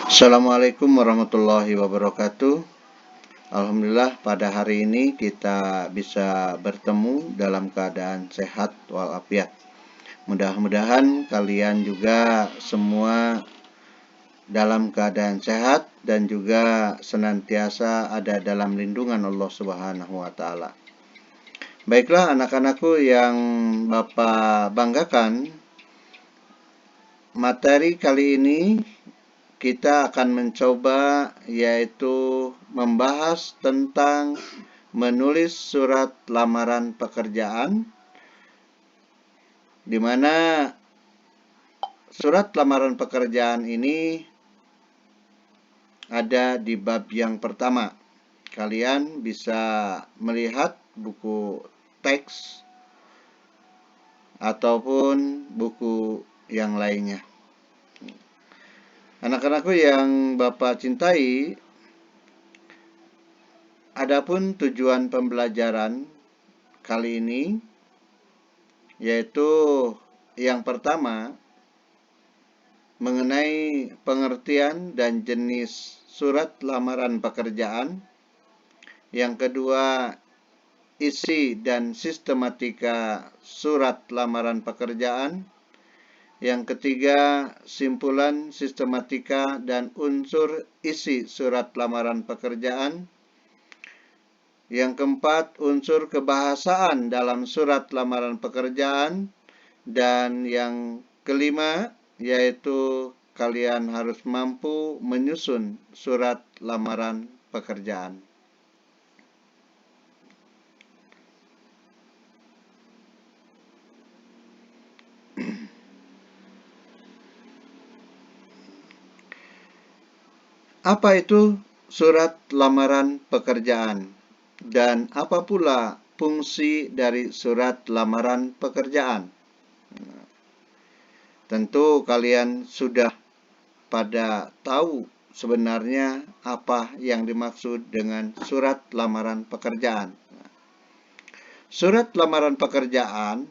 Assalamualaikum warahmatullahi wabarakatuh. Alhamdulillah pada hari ini kita bisa bertemu dalam keadaan sehat walafiat. Mudah-mudahan kalian juga semua dalam keadaan sehat dan juga senantiasa ada dalam lindungan Allah Subhanahu wa taala. Baiklah anak-anakku yang Bapak banggakan, materi kali ini kita akan mencoba yaitu membahas tentang menulis surat lamaran pekerjaan, di mana surat lamaran pekerjaan ini ada di bab yang pertama. Kalian bisa melihat buku teks ataupun buku yang lainnya. Anak-anakku yang Bapak cintai, adapun tujuan pembelajaran kali ini yaitu yang pertama mengenai pengertian dan jenis surat lamaran pekerjaan, yang kedua isi dan sistematika surat lamaran pekerjaan, yang ketiga simpulan, sistematika, dan unsur isi surat lamaran pekerjaan, yang keempat unsur kebahasaan dalam surat lamaran pekerjaan, dan yang kelima yaitu kalian harus mampu menyusun surat lamaran pekerjaan. Apa itu surat lamaran pekerjaan? Dan apa pula fungsi dari surat lamaran pekerjaan? Tentu kalian sudah pada tahu sebenarnya apa yang dimaksud dengan surat lamaran pekerjaan. Surat lamaran pekerjaan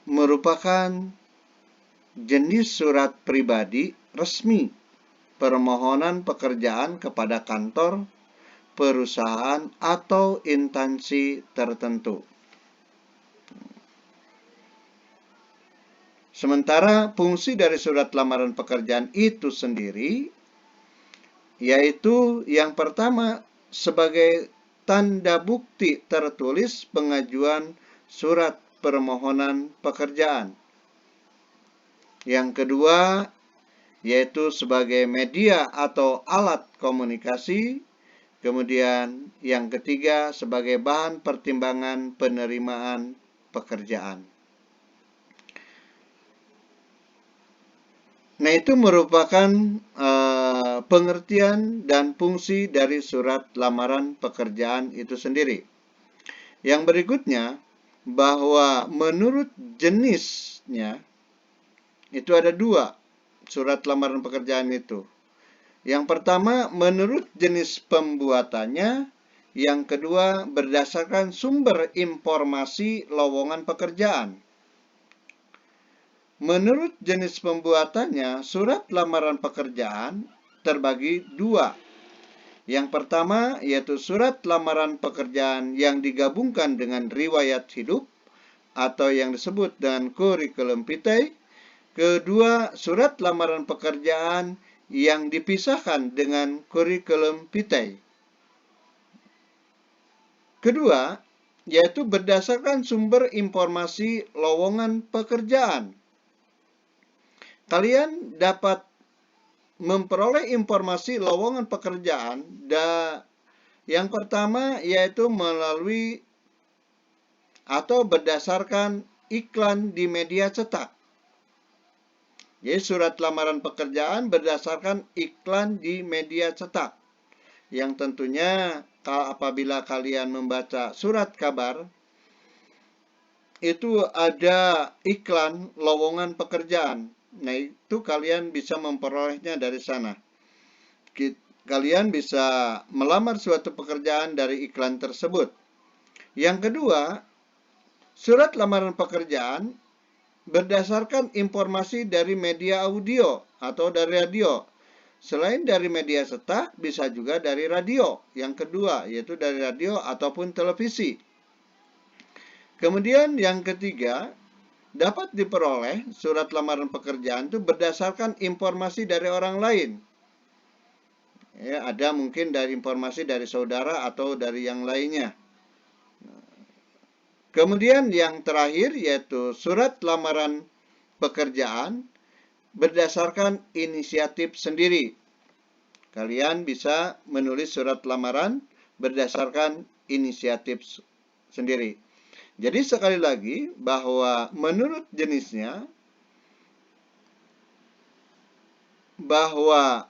merupakan jenis surat pribadi resmi permohonan pekerjaan kepada kantor, perusahaan, atau instansi tertentu. Sementara fungsi dari surat lamaran pekerjaan itu sendiri yaitu yang pertama sebagai tanda bukti tertulis pengajuan surat permohonan pekerjaan. Yang kedua yaitu sebagai media atau alat komunikasi. Kemudian yang ketiga sebagai bahan pertimbangan penerimaan pekerjaan. Nah, itu merupakan pengertian dan fungsi dari surat lamaran pekerjaan itu sendiri. Yang berikutnya, bahwa menurut jenisnya, itu ada dua surat lamaran pekerjaan itu. Yang pertama, menurut jenis pembuatannya. Yang kedua, berdasarkan sumber informasi lowongan pekerjaan. Menurut jenis pembuatannya, surat lamaran pekerjaan terbagi dua. Yang pertama yaitu surat lamaran pekerjaan yang digabungkan dengan riwayat hidup atau yang disebut dengan kurikulum vitae. Kedua, surat lamaran pekerjaan yang dipisahkan dengan kurikulum vitae. Kedua, yaitu berdasarkan sumber informasi lowongan pekerjaan. Kalian dapat memperoleh informasi lowongan pekerjaan yang pertama yaitu melalui atau berdasarkan iklan di media cetak. Jadi surat lamaran pekerjaan berdasarkan iklan di media cetak. Yang tentunya apabila kalian membaca surat kabar, itu ada iklan lowongan pekerjaan. Nah, itu kalian bisa memperolehnya dari sana. Kalian bisa melamar suatu pekerjaan dari iklan tersebut. Yang kedua, surat lamaran pekerjaan berdasarkan informasi dari media audio atau dari radio. Selain dari media cetak, bisa juga dari radio. Yang kedua, yaitu dari radio ataupun televisi. Kemudian yang ketiga, dapat diperoleh surat lamaran pekerjaan itu berdasarkan informasi dari orang lain. Ya, ada mungkin dari informasi dari saudara atau dari yang lainnya. Kemudian yang terakhir yaitu surat lamaran pekerjaan berdasarkan inisiatif sendiri. Kalian bisa menulis surat lamaran berdasarkan inisiatif sendiri. Jadi sekali lagi bahwa menurut jenisnya, bahwa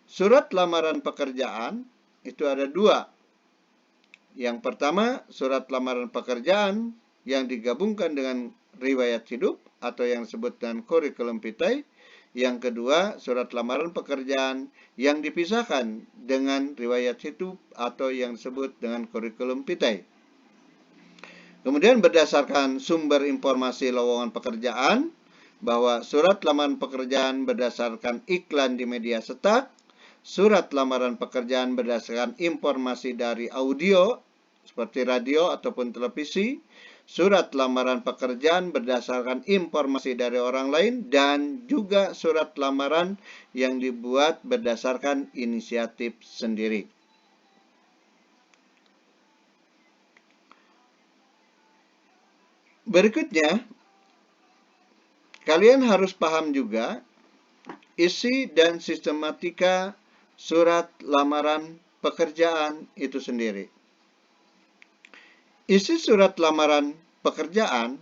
surat lamaran pekerjaan itu ada dua. Yang pertama, surat lamaran pekerjaan yang digabungkan dengan riwayat hidup atau yang disebut dengan kurikulum vitae. Yang kedua, surat lamaran pekerjaan yang dipisahkan dengan riwayat hidup atau yang disebut dengan kurikulum vitae. Kemudian berdasarkan sumber informasi lowongan pekerjaan, bahwa surat lamaran pekerjaan berdasarkan iklan di media cetak, surat lamaran pekerjaan berdasarkan informasi dari audio, seperti radio ataupun televisi, surat lamaran pekerjaan berdasarkan informasi dari orang lain, dan juga surat lamaran yang dibuat berdasarkan inisiatif sendiri. Berikutnya, kalian harus paham juga isi dan sistematika surat lamaran pekerjaan itu sendiri. Isi surat lamaran pekerjaan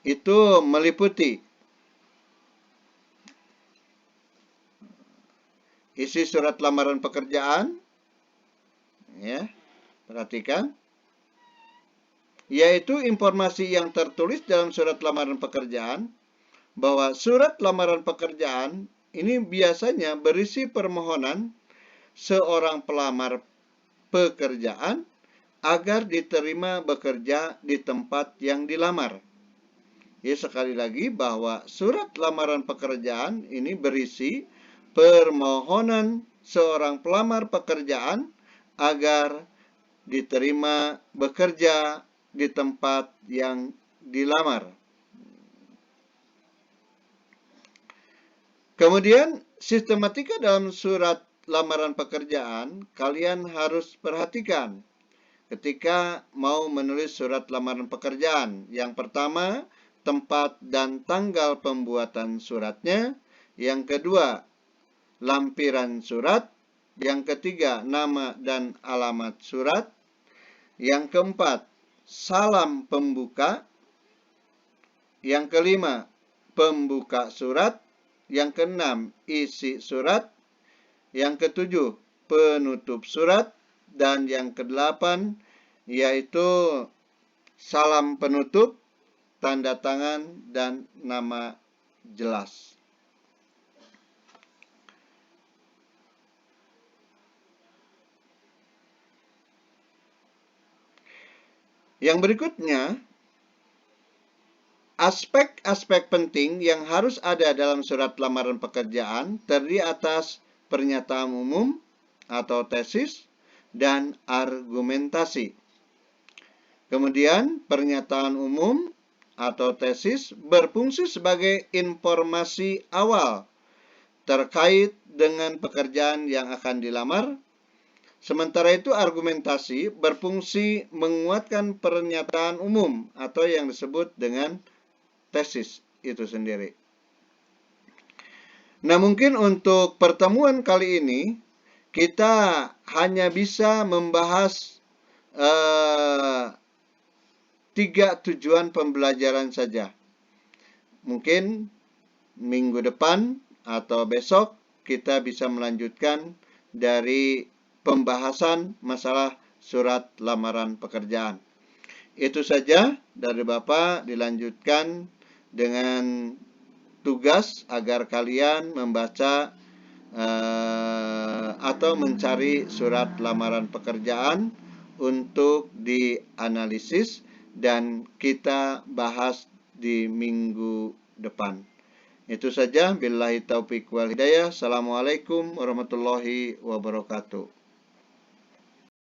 itu meliputi isi surat lamaran pekerjaan, ya, perhatikan, yaitu informasi yang tertulis dalam surat lamaran pekerjaan, bahwa surat lamaran pekerjaan ini biasanya berisi permohonan seorang pelamar pekerjaan agar diterima bekerja di tempat yang dilamar. Ya, sekali lagi bahwa surat lamaran pekerjaan ini berisi permohonan seorang pelamar pekerjaan agar diterima bekerja di tempat yang dilamar. Kemudian, sistematika dalam surat lamaran pekerjaan kalian harus perhatikan ketika mau menulis surat lamaran pekerjaan. Yang pertama, tempat dan tanggal pembuatan suratnya. Yang kedua, lampiran surat. Yang ketiga, nama dan alamat surat. Yang keempat, salam pembuka. Yang kelima, pembuka surat. Yang keenam, isi surat. Yang ketujuh, penutup surat. Dan yang kedelapan, yaitu salam penutup, tanda tangan, dan nama jelas. Yang berikutnya, aspek-aspek penting yang harus ada dalam surat lamaran pekerjaan terdiri atas pernyataan umum atau tesis dan argumentasi. Kemudian, pernyataan umum atau tesis berfungsi sebagai informasi awal terkait dengan pekerjaan yang akan dilamar. Sementara itu, argumentasi berfungsi menguatkan pernyataan umum atau yang disebut dengan tesis itu sendiri. Nah, mungkin untuk pertemuan kali ini kita hanya bisa membahas 3 tujuan pembelajaran saja. Mungkin minggu depan atau besok kita bisa melanjutkan dari pembahasan masalah surat lamaran pekerjaan. Itu saja dari Bapak, dilanjutkan dengan tugas agar kalian membaca atau mencari surat lamaran pekerjaan untuk dianalisis dan kita bahas di minggu depan. Itu saja. Billahi taufiq wal hidayah. Assalamualaikum warahmatullahi wabarakatuh.